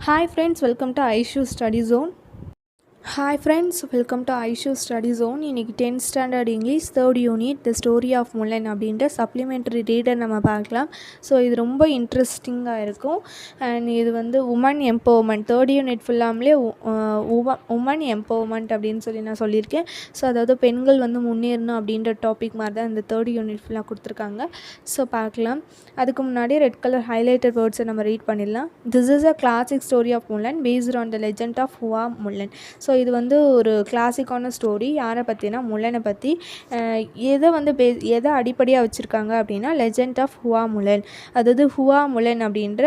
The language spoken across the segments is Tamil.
Hi friends, welcome to Aishu Study Zone. Hi friends, welcome to Aishu Study Zone. இன்னைக்கு 10th standard English third unit the story of Mulan அப்படின்ற சப்ளிமெண்ட்ரி ரீடர் நம்ம பார்க்கலாம். ஸோ இது ரொம்ப இன்ட்ரெஸ்டிங்காக இருக்கும். அண்ட் இது வந்து உமன் எம்பவர்மெண்ட் தேர்ட் யூனிட் ஃபுல்லாமலே உமன் எம்பவர்மெண்ட் அப்படின்னு சொல்லி நான் சொல்லியிருக்கேன். ஸோ அதாவது பெண்கள் வந்து முன்னேறணும் அப்படின்ற டாபிக் மாதிரி தான் இந்த தேர்ட் யூனிட் ஃபுல்லாக கொடுத்துருக்காங்க. ஸோ பார்க்கலாம். அதுக்கு முன்னாடி ரெட் கலர் ஹைலைட்டட் வேர்ட்ஸை நம்ம ரீட் பண்ணிடலாம். This is a classic story of Mulan based on the legend of Hua Mulan. So இது வந்து ஒரு கிளாசிக்கான ஸ்டோரி. யாரை பற்றினா முல்லனை பற்றி. எதை வந்து எதை அடிப்படையாக வச்சுருக்காங்க அப்படின்னா லெஜெண்ட் ஆஃப் ஹுவா முல்லன். அதாவது ஹுவா முல்லன் அப்படின்ற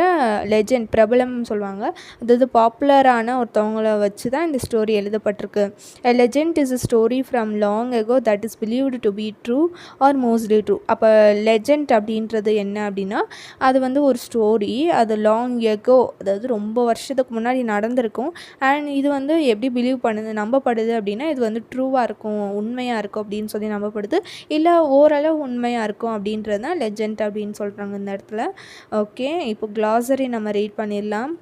லெஜெண்ட் பிரபலம்னு சொல்லுவாங்க. அதாவது பாப்புலரான ஒருத்தவங்களை வச்சு தான் இந்த ஸ்டோரி எழுதப்பட்டிருக்கு. A legend is a story from long ago that is believed to be true or mostly true. அப்போ லெஜெண்ட் அப்படின்றது என்ன அப்படின்னா அது வந்து ஒரு ஸ்டோரி. அது லாங் எகோ, அதாவது ரொம்ப வருஷத்துக்கு முன்னாடி நடந்திருக்கும். அண்ட் இது வந்து எப்படி பிலீவ் நம்பப்படுது அப்படின்னா இது வந்து ட்ரூவாக இருக்கும், உண்மையாக இருக்கும் அப்படின்னு சொல்லி நம்பப்படுது. இல்லை ஓரளவு உண்மையாக இருக்கும் அப்படின்றது தான் லெஜெண்ட் அப்படின்னு சொல்கிறாங்க இந்த இடத்துல. ஓகே, இப்போ கிளாசரி நம்ம ரீட் பண்ணிடலாம்.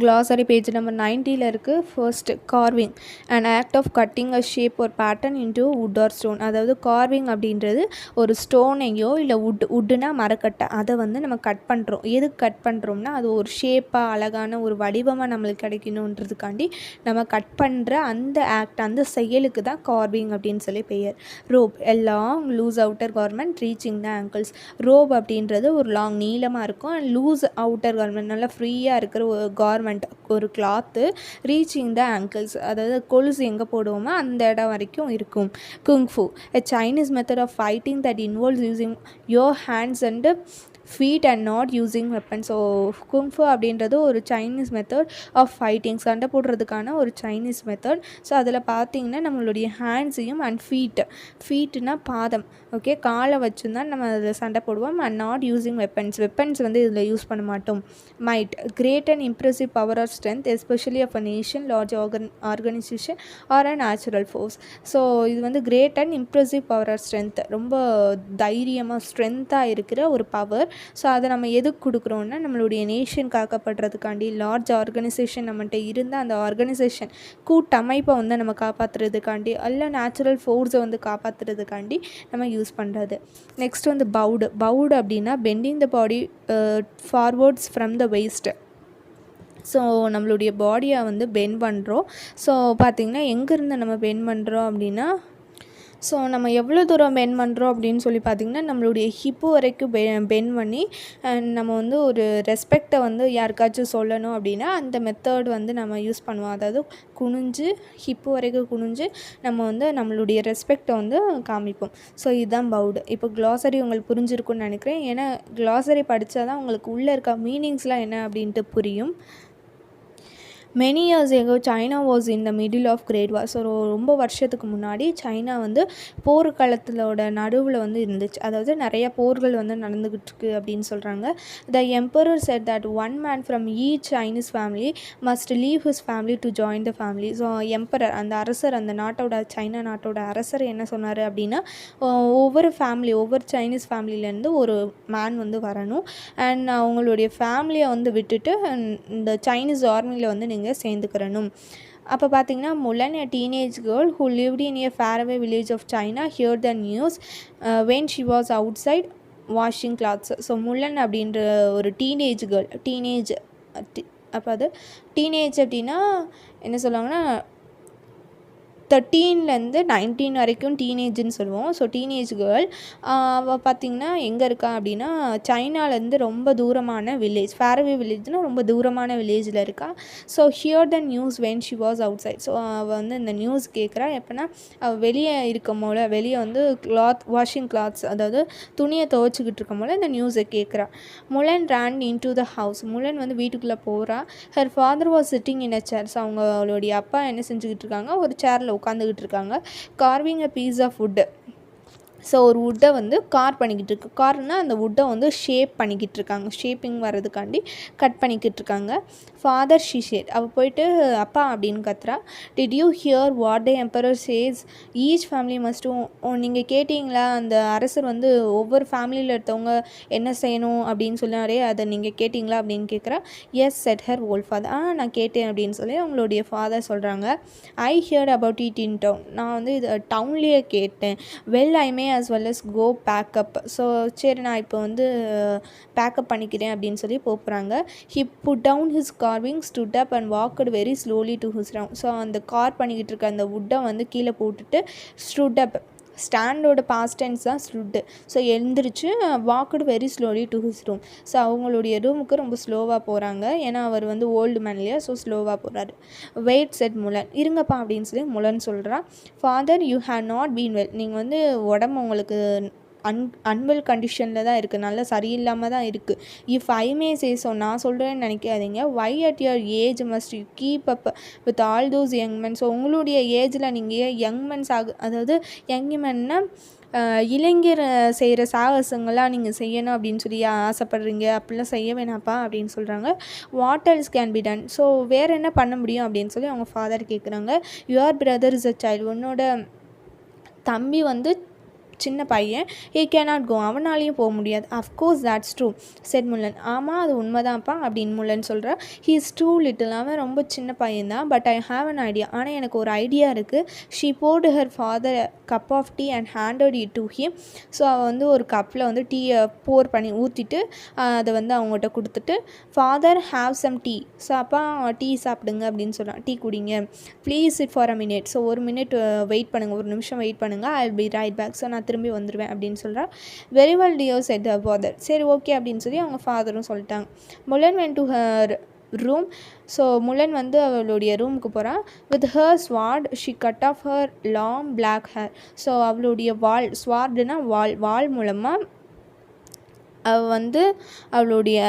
glossary பேஜ் நம்பர் 90ல் இருக்குது. First carving and act of cutting a shape ஒரு pattern into wood or stone. அதாவது கார்விங் அப்படின்றது ஒரு ஸ்டோனையோ இல்லை வுட்டுனா மரக்கட்டை அதை வந்து நம்ம கட் பண்ணுறோம். எதுக்கு கட் பண்ணுறோம்னா அது ஒரு ஷேப்பாக அழகான ஒரு வடிவமாக நம்மளுக்கு கிடைக்கணுன்றதுக்காண்டி நம்ம கட் பண்ணுற அந்த ஆக்ட், அந்த செயலுக்கு தான் கார்விங் அப்படின்னு சொல்லி பெயர். Robe a long loose outer garment reaching the ankles. Robe அப்படின்றது ஒரு லாங் நீளமாக இருக்கும். அண்ட் லூஸ் அவுட்டர் கார்மெண்ட் நல்லா ஃப்ரீயாக இருக்கிற ஒரு கார்மெண்ட், ஒரு கிளாத்து ரீச்சிங் த ஆங்கிள்ஸ், அதாவது கொலுசு எங்கே போடுவோமோ அந்த இடம் வரைக்கும் இருக்கும். Kung fu a Chinese method of fighting that involves using your hands and feet and not using weapon. So kung fu அப்படின்றது ஒரு சைனீஸ் மெத்தட் ஆஃப் ஃபைட்டிங், சண்டை போடுறதுக்கான ஒரு சைனீஸ் மெத்தட். ஸோ அதில் பார்த்திங்கன்னா நம்மளுடைய ஹேண்ட்ஸையும் அண்ட் ஃபீட்டுனா பாதம், ஓகே, காலை வச்சுருந்தான் நம்ம அதில் சண்டை போடுவோம். அண்ட் நாட் யூஸிங் வெப்பன்ஸ் வந்து இதில் யூஸ் பண்ண மாட்டோம். Might great and impressive power or strength especially of a nation, large organisation or a natural force. So இது வந்து great and impressive power or strength, ரொம்ப தைரியமாக ஸ்ட்ரென்த்தாக இருக்கிற ஒரு பவர். ஸோ அதை நம்ம எதுக்கு கொடுக்குறோன்னா நம்மளுடைய நேஷன் காக்கப்படுறதுக்காண்டி, லார்ஜ் ஆர்கனைசேஷன் நம்மகிட்ட இருந்தால் அந்த ஆர்கனைசேஷன் கூட்டமைப்பை வந்து நம்ம காப்பாற்றுறதுக்காண்டி, அல்ல நேச்சுரல் ஃபோர்ஸை வந்து காப்பாற்றுறதுக்காண்டி நம்ம யூஸ் பண்ணுறது. நெக்ஸ்ட் வந்து பவுடு அப்படின்னா bending the body forwards from the waist. So நம்மளுடைய பாடியை வந்து பெண்ட் பண்ணுறோம். ஸோ பார்த்திங்கன்னா எங்கேருந்து நம்ம பெண்ட் பண்ணுறோம் அப்படின்னா, ஸோ நம்ம எவ்வளோ தூரம் பெண்ட் பண்ணுறோம் அப்படின்னு சொல்லி பார்த்திங்கன்னா நம்மளுடைய ஹிப்பு வரைக்கும் பெண்ட் பண்ணி நம்ம வந்து ஒரு ரெஸ்பெக்டை வந்து யாருக்காச்சும் சொல்லணும் அப்படின்னா அந்த மெத்தட் வந்து நம்ம யூஸ் பண்ணுவோம். அதாவது குனிஞ்சு ஹிப்பு வரைக்கும் குனிஞ்சு நம்ம வந்து நம்மளுடைய ரெஸ்பெக்டை வந்து காமிப்போம். ஸோ இதுதான் பவுடு. இப்போ கிளாசரி உங்களுக்கு புரிஞ்சிருக்குன்னு நினைக்கிறேன். ஏன்னா கிளாசரி படித்தா தான் உங்களுக்கு உள்ளே இருக்க மீனிங்ஸ்லாம் என்ன அப்படின்ட்டு புரியும். Many years ago China was in the middle of great war. So ரொம்ப வருஷத்துக்கு முன்னாடி சைனா வந்து போர்க்களத்தோட நடுவில் வந்து இருந்துச்சு. அதாவது நிறைய போர்கள் வந்து நடந்துக்கிட்டு இருக்கு அப்படின்னு சொல்கிறாங்க. த emperor set that one man from each Chinese family must leave his family to join the family. So emperor, அந்த அரசர், அந்த நாட்டோட சைனா நாட்டோட அரசர் என்ன சொன்னார் அப்படின்னா ஒவ்வொரு சைனீஸ் ஃபேமிலியிலேருந்து ஒரு மேன் வந்து வரணும். அண்ட் அவங்களுடைய ஃபேமிலியை வந்து விட்டுட்டு இந்த சைனீஸ் ஆர்மியில் வந்து நீங்கள் சேர்ந்துக்கிறணும். அப்போ பார்த்தீங்கன்னா முல்லன், a teenage girl who lived in a faraway village of China, heard the news when she was outside washing clothes. So Mulan அப்படின்ற ஒரு டீனேஜ் அப்போ அது டீனேஜ் அப்படின்னா என்ன சொல்லுவாங்கன்னா 13லேருந்து 19 வரைக்கும் டீனேஜ்னு சொல்லுவோம். ஸோ டீனேஜ் கேர்ள் அவள் பார்த்திங்கன்னா எங்கே இருக்கா அப்படின்னா சைனாலேருந்து ரொம்ப தூரமான வில்லேஜ், ஃபேரவே வில்லேஜ்னால் ரொம்ப தூரமான வில்லேஜில் இருக்கா. So here the news when she was outside. So அவள் வந்து இந்த நியூஸ் கேட்குறா. எப்போனா அவள் வெளியே இருக்கும் போல், வெளியே வந்து வாஷிங் கிளாத்ஸ், அதாவது துணியை துவைச்சிக்கிட்டு இருக்கும் போல் இந்த நியூஸை கேட்குறா. முல்லன் ரேன் இன் டு த ஹவுஸ். முல்லன் வந்து வீட்டுக்குள்ளே போகிறா. Her father was sitting in a chair. So அவங்களுடைய அப்பா என்ன செஞ்சுக்கிட்டு இருக்காங்க, ஒரு சேரில் உட்காந்துக்கிட்டு இருக்காங்க. Carving a piece of wood. So ஒரு வுட்டை வந்து கார் பண்ணிக்கிட்டு இருக்கு. கார்னால் அந்த வுட்டை வந்து ஷேப் பண்ணிக்கிட்டு இருக்காங்க. ஷேப்பிங் வர்றதுக்காண்டி கட் பண்ணிக்கிட்டு இருக்காங்க. ஃபாதர் ஷிஷேட் அவள் போயிட்டு அப்பா அப்படின்னு கத்துறா. Did you hear what the emperor says each family மஸ்ட்டும். நீங்கள் கேட்டிங்களா அந்த அரசர் வந்து ஒவ்வொரு ஃபேமிலியில் எடுத்தவங்க என்ன செய்யணும் அப்படின்னு சொன்னாரே அதை நீங்கள் கேட்டிங்களா அப்படின்னு கேட்குறா. Yes said her old father. நான் கேட்டேன் அப்படின்னு சொல்லி அவங்களுடைய ஃபாதர் சொல்கிறாங்க. I heard about it in town. நான் வந்து இது டவுன்லேயே கேட்டேன். Well I may as well as go pack up. ஸோ சரி நான் இப்போ வந்து பேக்கப் பண்ணிக்கிறேன் அப்படின்னு சொல்லி போகிறாங்க. He put down his carving stood up and walked very slowly to his room. So அந்த கார் பண்ணிக்கிட்டு இருக்க அந்த வுட்டை வந்து கீழே போட்டுட்டு stood up, ஸ்டாண்டோட பாஸ்ட் டென்ஸ் தான் ஸ்டுட்டு. ஸோ எழுந்திரிச்சு walked very slowly to his room. So அவங்களுடைய ரூமுக்கு ரொம்ப ஸ்லோவாக போகிறாங்க. ஏன்னா அவர் வந்து ஓல்டு மேன் இல்லையா, ஸோ ஸ்லோவாக போகிறாரு. Wait set முலன். இருங்கப்பா அப்படின்னு சொல்லி முலன் சொல்கிறான். Father you have not been well. நீங்கள் வந்து உடம்பு உங்களுக்கு அன்வெல் கண்டிஷனில் தான் இருக்குது, நல்லா சரியில்லாமல் தான் இருக்குது. If I May say so நான் சொல்கிறேன்னு நினைக்காதீங்க. Y at your age must you keep up with all those young men. So உங்களுடைய ஏஜில் நீங்கள் யங் மென்ஸ் அதாவது யங் மென்னா இளைஞர் செய்கிற சாகசங்கள்லாம் நீங்கள் செய்யணும் அப்படின்னு சொல்லி ஆசைப்பட்றீங்க. அப்படிலாம் செய்ய வேணாப்பா அப்படின்னு சொல்கிறாங்க. What else can be done. So வேறு என்ன பண்ண முடியும் அப்படின்னு சொல்லி அவங்க ஃபாதர் கேட்குறாங்க. Your brother is a child. உன்னோட தம்பி வந்து சின்ன பையன். ஹே கேனாட் கோ. அவனாலையும் போக முடியாது. Of course that's true said Mulan. ஆமாம் அது உண்மைதான்ப்பா அப்படின்னு முல்லன் சொல்கிறா. He is too little. அவன் ரொம்ப சின்ன பையன்தான். But I have an idea. ஆனால் எனக்கு ஒரு ஐடியா இருக்குது. She poured her father cup of tea and handed it to him. So அவள் வந்து ஒரு கப்பில் வந்து டீயை போர் பண்ணி ஊற்றிட்டு அதை வந்து அவங்ககிட்ட கொடுத்துட்டு father have some tea. So அப்பா டீ சாப்பிடுங்க அப்படின்னு சொல்கிறான். டீ குடிங்க please it for a minute. So ஒரு மினிட் வெயிட் பண்ணுங்கள், ஒரு நிமிஷம் வெயிட் பண்ணுங்கள். I will be right back. So நான் திரும்பி வந்துடுவேன் அப்படின்னு சொல்கிறா. Very well dear said her father. சரி ஓகே அப்படின்னு சொல்லி அவங்க ஃபாதரும் சொல்லிட்டாங்க. Mulan went to her room. So Mulan வந்து அவளுடைய ரூமுக்கு போகிறான். With her sword she cut off her long black hair. So அவளுடைய வால், ஸ்வார்டுனா வால் மூலமாக அவள் வந்து அவளுடைய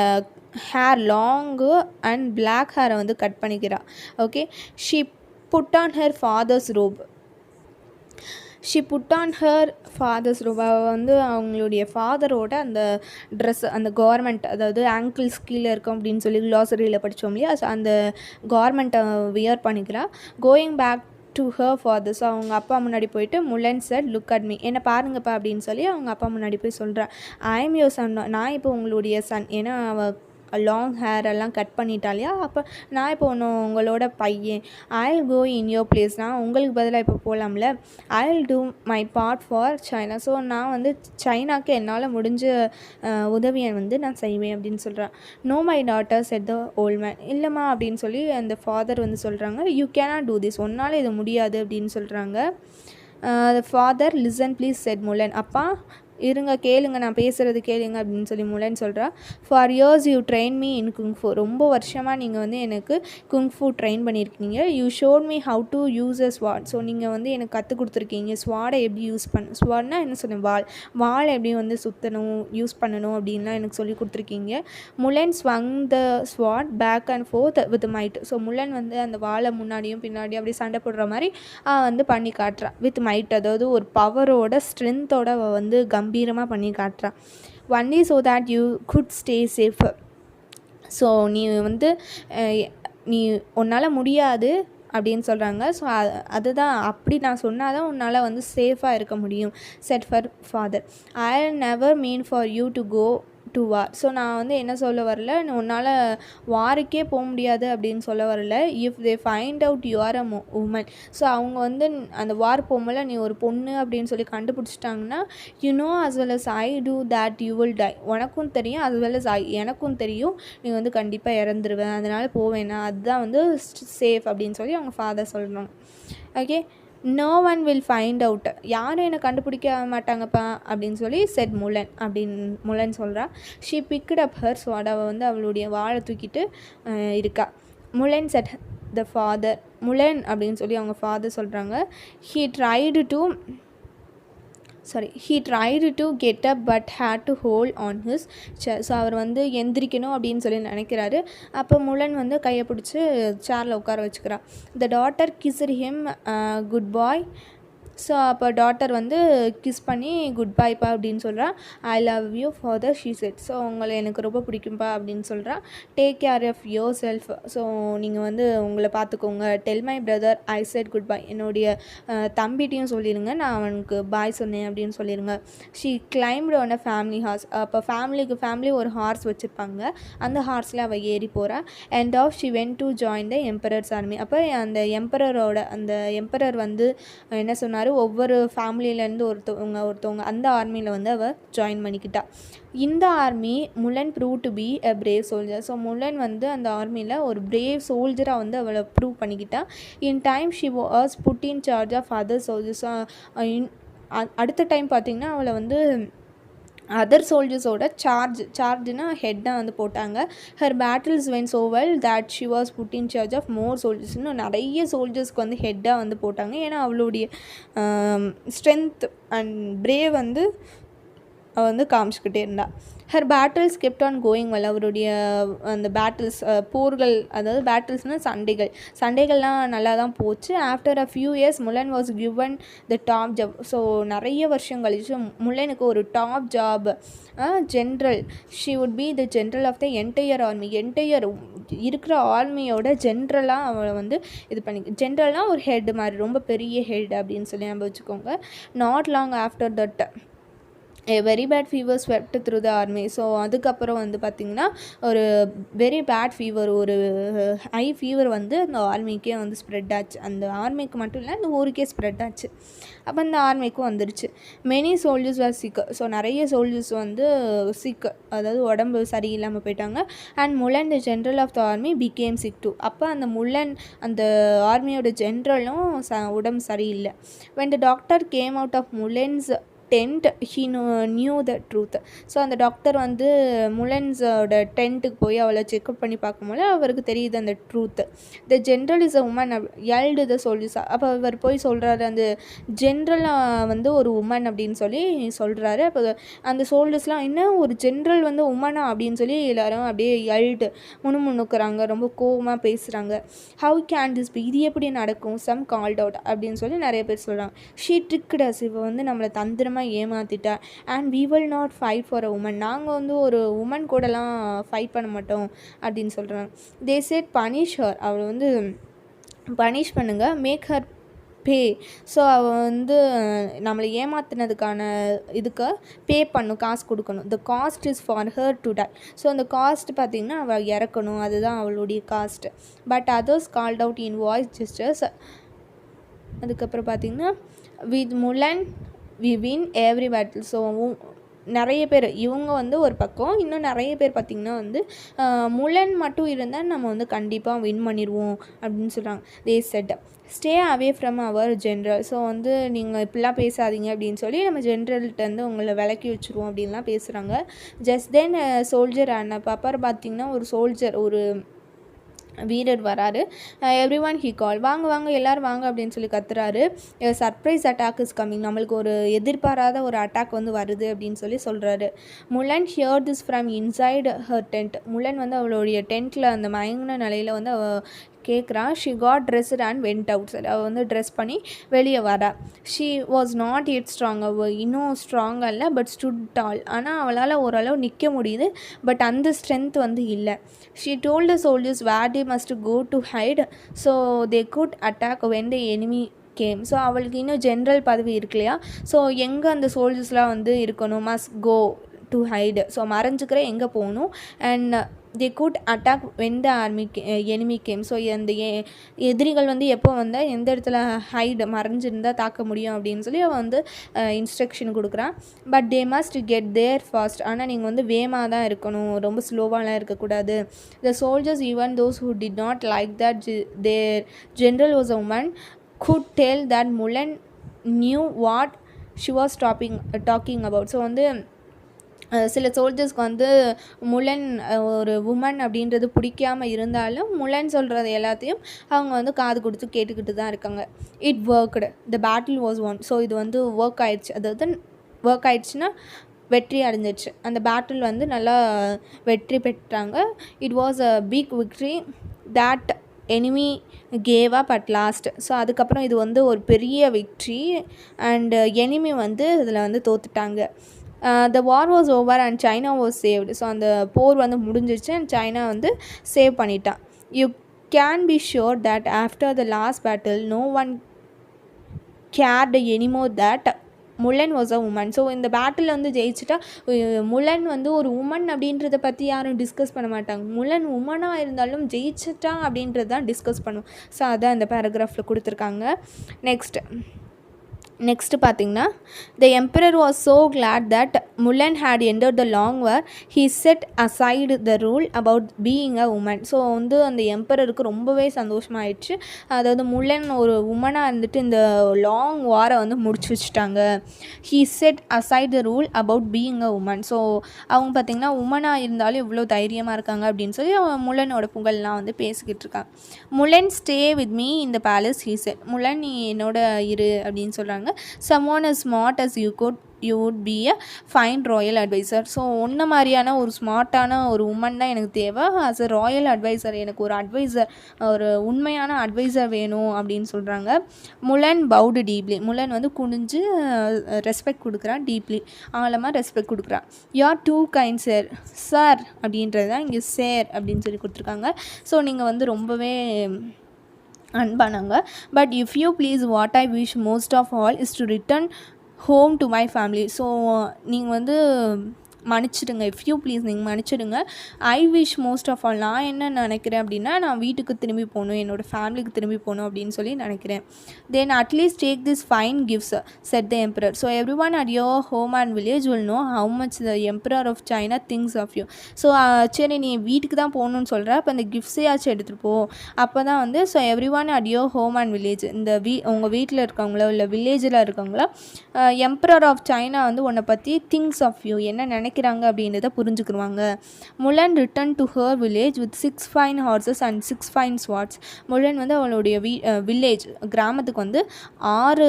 ஹேர் லாங்கு அண்ட் பிளாக் ஹேரை வந்து கட் பண்ணிக்கிறா. Okay. She put on her father's robe. She put on her father's robe. அவள் வந்து அவங்களுடைய ஃபாதரோட அந்த ட்ரெஸ், அந்த கார்மெண்ட், அதாவது ஆங்கிள்ஸ் கீழே இருக்கும் அப்படின்னு சொல்லி க்ளாசரியில் படித்தோம் இல்லையா, ஸோ அந்த கார்மெண்ட்டை வியர் பண்ணிக்கிறா. Going back to her father. So அவங்க அப்பா முன்னாடி போயிட்டு Mulan said look at me. என்ன பாருங்கப்பா அப்படின்னு சொல்லி அவங்க அப்பா முன்னாடி போய் சொல்கிறா. I am your son. நான் இப்போ உங்களுடைய சன். ஏன்னா அவள் லாங் ஹேர் எல்லாம் கட் பண்ணிட்டாலையா, அப்போ நான் இப்போ உங்களோட பையன். I will go in your place. நான் உங்களுக்கு பதிலாக இப்போ போகலாம்ல. I will do my part for China. So நான் வந்து சைனாக்கு என்னால் முடிஞ்ச உதவியை வந்து நான் செய்வேன் அப்படின்னு சொல்கிறேன். No my daughter said the old man. இல்லைம்மா அப்படின்னு சொல்லி அந்த ஃபாதர் வந்து சொல்கிறாங்க. You cannot do this. ஒன்னால் இது முடியாது அப்படின்னு சொல்கிறாங்க. Father listen please said Mulan. அப்பா இருங்க, கேளுங்க, நான் பேசுகிறது கேளுங்க அப்படின்னு சொல்லி முலன் சொல்கிறா. For years you train me in kung fu. ரொம்ப வருஷமாக நீங்கள் வந்து எனக்கு குங்ஃபு ட்ரெயின் பண்ணியிருக்கீங்க. You showed me how to use a sword. So நீங்கள் வந்து எனக்கு கற்றுக் கொடுத்துருக்கீங்க ஸ்வாடை எப்படி யூஸ் பண்ண. ஸ்வாட்னா என்ன சொன்னேன், வால் எப்படி வந்து சுற்றணும், யூஸ் பண்ணணும் அப்படின்லாம் எனக்கு சொல்லி கொடுத்துருக்கீங்க. Mulan swung the sword back and forth with might. So Mulan வந்து அந்த வாழை முன்னாடியும் பின்னாடியும் அப்படி சண்டை போடுற மாதிரி வந்து பண்ணி காட்டுறா. வித் மைட், அதாவது ஒரு பவரோட ஸ்ட்ரென்த்தோட வந்து கம்பீரமாக பண்ணி காட்டுறான். Only so that you good stay safe. So நீ வந்து நீ உன்னால் முடியாது அப்படின்னு சொல்கிறாங்க. ஸோ அதுதான், அப்படி நான் சொன்னால் தான் உன்னால் வந்து சேஃபாக இருக்க முடியும் said for father. I never mean for you to go to war. So நான் வந்து என்ன சொல்ல வரல, உன்னால் வாருக்கே போக முடியாது அப்படின்னு சொல்ல வரல. If they find out you are a woman. So அவங்க வந்து அந்த வார் போகும்போது நீ ஒரு பொண்ணு அப்படின்னு சொல்லி கண்டுபிடிச்சிட்டாங்கன்னா, you know as well as I do that you will die. உனக்கும் தெரியும் அஸ் வெல் அஸ் எனக்கும் தெரியும் நீ வந்து கண்டிப்பாக இறந்துருவேன், அதனால் போவேன்னா அதுதான் வந்து சேஃப் அப்படின்னு சொல்லி அவங்க ஃபாதர் சொல்கிறாங்க. Okay. No one will find out. யாரும் என்னை கண்டுபிடிக்க மாட்டாங்கப்பா அப்படின்னு சொல்லி செட் முலன் அப்படின்னு முலன் சொல்கிறா. ஷீ பிக்ட் அப் ஹர் ஸ்வாட். அவள் வந்து அவளுடைய வாழை தூக்கிட்டு இருக்கா. முலன் செட் த ஃபாதர். முலன் அப்படின்னு சொல்லி அவங்க ஃபாதர் சொல்கிறாங்க. He tried to get up but had to hold on his chair. So அவர் வந்து எந்திரிக்கணும் அப்படின்னு சொல்லி நினைக்கிறாரு. அப்போ முலன் வந்து கையை பிடிச்சி சேரில் உட்கார வச்சுக்கிறா. The daughter kissed him good bye so அப்போ டாட்டர் வந்து கிஸ் பண்ணி குட் பைப்பா அப்படின்னு சொல்கிறா. I love you father she said. So உங்களை எனக்கு ரொம்ப பிடிக்கும்பா அப்படின்னு சொல்கிறா. Take care of yourself. So நீங்கள் வந்து உங்களை பார்த்துக்கோங்க. Tell my brother I said good bye. என்னுடைய தம்பிட்டையும் சொல்லிடுங்க நான் அவனுக்கு பாய் சொன்னேன் அப்படின்னு சொல்லிடுங்க. She climbed on a family horse. அப்போ ஃபேமிலி ஒரு ஹார்ஸ் வச்சுருப்பாங்க. அந்த ஹார்ஸில் அவள் ஏறி போகிறா. And half she went to join the emperors army. அப்போ அந்த எம்பரர் வந்து என்ன சொன்னார், ஒவ்வொரு ஃபேமிலியிலேருந்து ஒருத்தவங்க அந்த ஆர்மியில் வந்து அவள் ஜாயின் பண்ணிக்கிட்டா. இந்த army Mulan proved to be a brave soldier. So Mulan வந்து அந்த ஆர்மியில் ஒரு பிரேவ் சோல்ஜராக வந்து அவளை ப்ரூவ் பண்ணிக்கிட்டா. In time she was put in charge of other soldiers. அடுத்த டைம் பார்த்திங்கன்னா அவளை வந்து அதர் சோல்ஜர்ஸோட சார்ஜ்னா ஹெட்டாக வந்து போட்டாங்க. Her battles went so well that she was put in charge of more soldiers. இன்னும் நிறைய சோல்ஜர்ஸ்க்கு வந்து ஹெட்டாக வந்து போட்டாங்க. ஏன்னா அவளுடைய ஸ்ட்ரென்த் அண்ட் பிரேவ் வந்து அவள் வந்து காமிச்சிக்கிட்டே இருந்தாள். Her battles kept on going well. அவருடைய அந்த பேட்டில்ஸ் போர்கள், அதாவது பேட்டில்ஸ்னால் சண்டைகள்லாம் நல்லா தான் போச்சு. After a few years Mulan was given the top job. So நிறைய வருஷம் கழிச்சு முலனுக்கு ஒரு top job, general. She would be the general of the entire army. Entire இருக்கிற ஆர்மியோட ஜென்ரலாக அவளை வந்து இது பண்ணி, ஜென்ரல்னால் ஒரு ஹெட் மாதிரி, ரொம்ப பெரிய ஹெட் அப்படின்னு சொல்லி நம்ம வச்சுக்கோங்க. Not long after that a very bad fever swept through the army. So அதுக்கப்புறம் வந்து பார்த்திங்கன்னா ஒரு வெரி பேட் ஃபீவர், ஒரு ஹை ஃபீவர் வந்து அந்த ஆர்மிக்கே வந்து ஸ்ப்ரெட் ஆச்சு. அந்த ஆர்மிக்கு மட்டும் இல்லை, அந்த ஊருக்கே ஸ்ப்ரெட் ஆச்சு. அப்போ அந்த ஆர்மிக்கும் வந்துருச்சு. Many soldiers are sick. So நிறைய சோல்ஜர்ஸ் வந்து சிக், அதாவது உடம்பு சரியில்லாமல் போயிட்டாங்க. And Mulan the general of the army became sick too. அப்போ அந்த முலன் அந்த ஆர்மியோட ஜென்ரலும் உடம்பு சரியில்லை. when the doctor came out of Mulan's tent he knew the truth. So அந்த டாக்டர் வந்து முலன்ஸோட டென்ட்டுக்கு போய் அவளை செக்அப் பண்ணி பார்க்கும்போது அவருக்கு தெரியுது அந்த truth. The general is a woman yelled the soldiers. அப்போ அவர் போய் சொல்கிறாரு, அந்த ஜென்ரலாக வந்து ஒரு உமன் அப்படின்னு சொல்லி சொல்கிறாரு. அப்போ அந்த சோல்ஜர்ஸ்லாம் என்ன ஒரு ஜென்ரல் வந்து உமனா அப்படின்னு சொல்லி எல்லோரும் அப்படியே எல்டு முணுமுணுக்கிறாங்க, ரொம்ப கோவமாக பேசுகிறாங்க. ஹவு கேன் திஸ் பி, இது எப்படி நடக்கும், சம் கால்ட் அவுட் அப்படின்னு சொல்லி நிறைய பேர் சொல்கிறாங்க. ஷீ ட்ரிக்டஸ், இப்போ வந்து நம்மளை தந்திரமாக ஏமாத்திட்டா. And we will not fight for a woman. நாங்கள் வந்து ஒரு உமன் கூடலாம் ஃபைட் பண்ண மாட்டோம் அப்படின்னு சொல்கிறாங்க. they said punish her. அவளை வந்து பனிஷ் பண்ணுங்க, மேக் ஹர் பே. ஸோ அவள் வந்து நம்மளை ஏமாத்தினதுக்கான இதுக்கு பே பண்ணும், காசு கொடுக்கணும். The cost is for her to die. So அந்த காஸ்ட் பார்த்திங்கன்னா அவள் இறக்கணும், அதுதான் அவளுடைய cost. But others called out in voice gestures. அதுக்கப்புறம் பார்த்திங்கன்னா with Mulan we win every battle. So நிறைய பேர் இவங்க வந்து ஒரு பக்கம், இன்னும் நிறைய பேர் பார்த்திங்கன்னா வந்து முலன் மட்டும் இருந்தால் நம்ம வந்து கண்டிப்பாக வின் பண்ணிடுவோம் அப்படின்னு சொல்கிறாங்க. They said stay away from our general. So வந்து நீங்கள் இப்படிலாம் பேசாதீங்க அப்படின்னு சொல்லி நம்ம ஜென்ரல்கிட்டருந்து உங்களை விலக்கி வச்சுருவோம் அப்படின்லாம் பேசுகிறாங்க. ஜஸ்ட் தென் சோல்ஜர் அண்ட் அப்புறம் பார்த்திங்கன்னா ஒரு சோல்ஜர், ஒரு வீரர் வராரு. எவ்ரி ஒன் ஹீ கால், வாங்க வாங்க எல்லோரும் வாங்க அப்படின்னு சொல்லி கத்துறாரு. Surprise attack is coming. நம்மளுக்கு ஒரு எதிர்பாராத ஒரு அட்டாக் வந்து வருது அப்படின்னு சொல்லி சொல்கிறாரு. Mulan hear this from inside her tent. Mulan வந்து அவளுடைய டென்ட்டில் அந்த மயங்கின நிலையில் வந்து அவள் கேட்குறான். She got dressed and went outside. அவள் வந்து ட்ரெஸ் பண்ணி வெளியே வரா. She was not yet strong. அவள் இன்னும் ஸ்ட்ராங்காக இல்லை, பட் ஸ்டுட் டால். ஆனால் அவளால் ஓரளவு நிற்க முடியுது, பட் அந்த ஸ்ட்ரென்த் வந்து இல்லை. She told the soldiers where they must go to hide so they could attack when the enemy came. So அவளுக்கு இன்னும் ஜென்ரல் பதவி இருக்கு இல்லையா, ஸோ எங்கே அந்த சோல்ஜர்ஸ்லாம் வந்து இருக்கணும், must go to hide. So மறைஞ்சிக்கிற எங்கே போகணும். And they could attack when the enemy came. So அந்த எதிரிகள் வந்து எப்போ வந்தால் எந்த இடத்துல ஹைடு மறைஞ்சிருந்தால் தாக்க முடியும் அப்படின்னு சொல்லி அவன் வந்து இன்ஸ்ட்ரக்ஷன் கொடுக்குறான். But they must get there fast. ஆனால் நீங்கள் வந்து வேகமாக தான் இருக்கணும், ரொம்ப ஸ்லோவாலாம் இருக்கக்கூடாது. The soldiers even those who did not like that their general was a woman could tell that Mulan knew what she was talking about. So வந்து சில சோல்ஜர்ஸ்க்கு வந்து முலன் ஒரு உமன் அப்படின்றது பிடிக்காமல் இருந்தாலும் முலன் சொல்கிறது எல்லாத்தையும் அவங்க வந்து காது கொடுத்து கேட்டுக்கிட்டு தான் இருக்காங்க. It worked, the battle was one. So இது வந்து ஒர்க் ஆயிடுச்சு, அதாவது ஒர்க் ஆயிடுச்சுன்னா வெற்றி அடைஞ்சிடுச்சு. அந்த பேட்டில் வந்து நல்லா வெற்றி பெற்றாங்க. It was a big victory that enemy gave up at last. So அதுக்கப்புறம் இது வந்து ஒரு பெரிய விக்ட்ரி அண்ட் எனிமி வந்து இதில் வந்து தோத்துட்டாங்க. The war was over and China was saved. So அந்த போர் வந்து முடிஞ்சிச்சு அண்ட் சைனா வந்து சேவ் பண்ணிட்டான். You can be sure that after the last battle no one cared anymore that Mulan was a woman. So இந்த பேட்டில் வந்து ஜெயிச்சுட்டா முலன் வந்து ஒரு உமன் அப்படின்றத பற்றி யாரும் டிஸ்கஸ் பண்ண மாட்டாங்க. முலன் உமனாக இருந்தாலும் ஜெயிச்சிட்டா அப்படின்றது தான் டிஸ்கஸ் பண்ணுவோம். ஸோ அதான் இந்த பேராகிராஃபில் கொடுத்துருக்காங்க. நெக்ஸ்ட்டு பார்த்திங்கன்னா, the emperor was so glad that Mulan had ended the long war he set aside the rule about being a woman. So வந்து அந்த எம்பரருக்கு ரொம்பவே சந்தோஷமாயிடுச்சு. அதாவது முலன் ஒரு உமனாக இருந்துட்டு இந்த லாங் வாரை வந்து முடிச்சு வச்சுட்டாங்க. He set aside the rule about being a woman. So அவங்க பார்த்திங்கன்னா உமனாக இருந்தாலும் இவ்வளோ தைரியமாக இருக்காங்க அப்படின்னு சொல்லி முலனோட புகழ்லாம் வந்து பேசிக்கிட்டு இருக்காங்க. Mulan stay with me in the palace he said. Mulan நீ என்னோட இரு அப்படின்னு சொல்கிறாங்க. Someone as smart as you would be a fine royal advisor. So ஒன்றை மாதிரியான ஒரு ஸ்மார்ட்டான ஒரு உமன் தான் எனக்கு தேவை. ஆஸ் அ ராயல் அட்வைசர் எனக்கு ஒரு அட்வைசர், ஒரு உண்மையான அட்வைசர் வேணும் அப்படின்னு சொல்கிறாங்க. முலன் பவுடு டீப்லி. முலன் வந்து குனிஞ்சு ரெஸ்பெக்ட் கொடுக்குறான். டீப்லி ஆழமாக ரெஸ்பெக்ட் கொடுக்குறான். யார் டூ கைண்ட் சார். சார் அப்படின்றது தான் இங்கே சேர் அப்படின்னு சொல்லி கொடுத்துருக்காங்க. ஸோ நீங்கள் வந்து ரொம்பவே அன்பானாங்க. But if you please what I wish most of all is to return home to my family. So நீங்கள் வந்து மன்னிச்சிடுங்க. இஃப் யூ ப்ளீஸ் நீங்கள் மன்னிச்சிடுங்க. I wish most of all நான் என்ன நினைக்கிறேன் அப்படின்னா, நான் வீட்டுக்கு திரும்பி போகணும், என்னோடய ஃபேமிலிக்கு திரும்பி போகணும் அப்படின்னு சொல்லி நினைக்கிறேன். Then at least take this fine gifts said the emperor. So everyone at your home and village will know how much the emperor of China thinks of you. So சரி நீ வீட்டுக்கு தான் போகணுன்னு சொல்கிற, அப்போ அந்த கிஃப்ட்ஸையாச்சும் எடுத்துகிட்டு போ. அப்போ தான் வந்து so everyone at your home and village, இந்த உங்கள் வீட்டில் இருக்கவங்களோ இல்லை வில்லேஜில் இருக்கவங்களோ எம்பரர் ஆஃப் சைனா வந்து உன்னை பற்றி திங்ஸ் ஆஃப் யூ என்ன நினைக்கிறாங்க அப்படின்றத புரிஞ்சுக்குருவாங்க. Mulan return to her village with 6 fine horses and 6 fine swords. Mulan வந்து அவளுடைய வில்லேஜ் கிராமத்துக்கு வந்து 6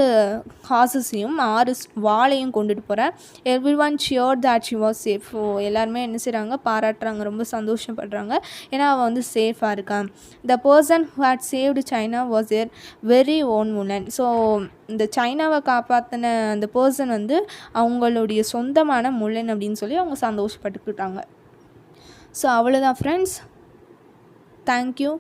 ஹார்சஸையும் 6 வாளையும் கொண்டுட்டு போகிறேன். Every one sure that she was safe. எல்லாருமே என்ன செய்கிறாங்க, பாராட்டுறாங்க, ரொம்ப சந்தோஷப்படுறாங்க. ஏன்னா அவள் வந்து சேஃபாக இருக்கான். The person who had saved China was their very own Mulan. So இந்த சைனாவை காப்பாற்றின அந்த பர்சன் வந்து அவங்களுடைய சொந்தமான முலன் அப்படின்னு சொல்லி அவங்க சந்தோஷப்பட்டுக்கிட்டாங்க. ஸோ அவ்வளோதான் ஃப்ரெண்ட்ஸ். தேங்க்யூ.